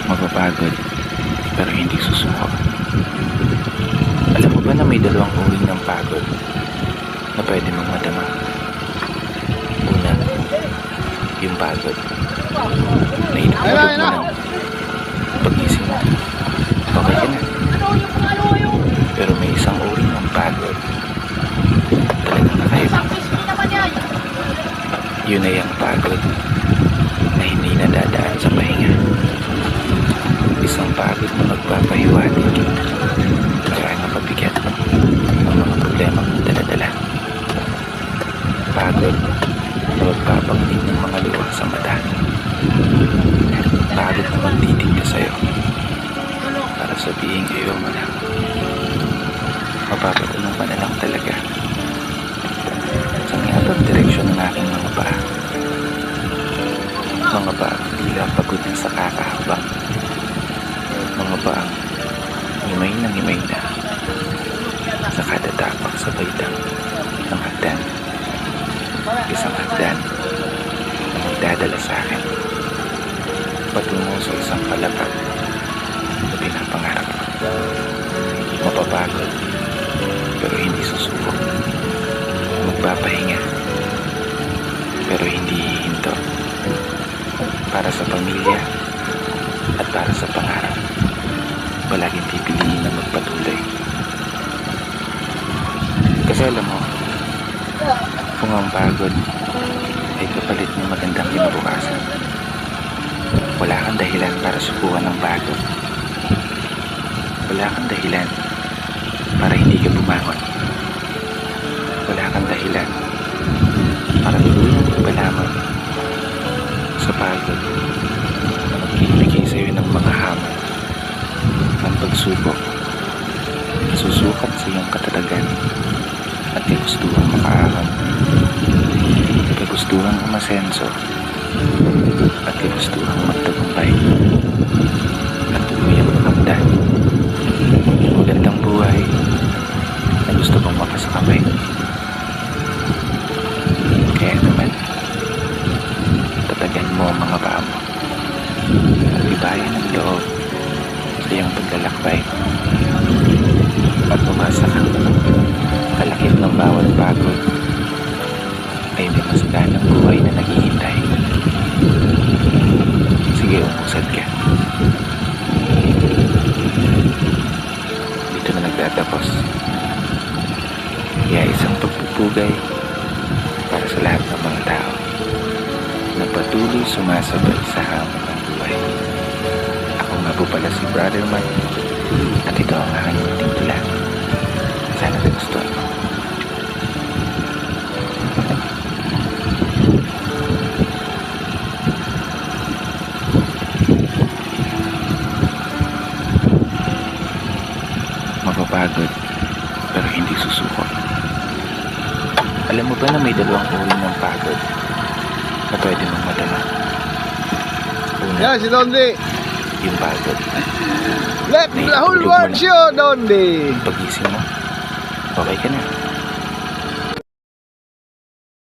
Mapapagod, pero hindi susuko. Alam mo ba na may dalawang uri ng pagod na pwede mong madama? Una, yung pagod na inutulog mo lang. Pag-isip mo, okay ka na. Pero may isang uri ng pagod talagang nakaiba. Yun ay ang pagod na hindi nadadaan sa pahinga. Isang pagod na magpapahiwatig kaya napabigat ang mga problema mong daladala. Pagod na magpapangnig ng mga luha sa mata. Pagod na magtitig ka sa'yo para sabihin kayo mo na. Mapapatanong ka na lang talaga. Saan nga bang direksyon ng aking mga paa? Mga paang tila pagod na sa kakahabang. Mga paang himay na sa kada tapak sa baitang ng hagdan. Isang hagdan na magdadala sa akin patungo sa isang palapag na pinapangarap ko. Mapapagod pero hindi susuko. Magpapahinga pero hindi hihinto. Para sa pamilya at para sa pangarap, palaging pipiliin na magpatuloy. Kasi alam mo, kung ang pagod ay kapalit ng magandang kinabukasan, wala kang dahilan para subukan ng pagod. Wala kang dahilan para hindi ka bumangon. Wala kang dahilan para tuluyang magpalamon sa pagod na magbibigay sa'yo ng mga hamon ng pagsubok na susukat sa iyong katatagan at kagustuhang makaahon, kagustuhang umasenso at kagustuhang magtagumpay at tuluyang makamdan yung magandang buhay na gusto kong makasakamay. Kaya naman, tatagan mo ang mga paa mo at ibayan ng loob sa iyong paglalakbay at umasa kang kalakip ng bawat pagod ay may masaganang buhay na naghihintay. Sige, umusad ka. Dito na nagtatapos. Kaya isang pagpupugay para sa lahat ng mga tao na patuloy sumasabay sa hamon ng buhay. Ako nga po pala si Brother Man at ito ang aking munting tula. Sana nagustuhan mo. Mapapagod pero hindi susuko. Alam mo ba na may dalawang uri ng pagod na pwede mong madama? Una, Ya, si Dondi. yung pagod Let the whole world show, Dondi. pagising mo, okay ka na.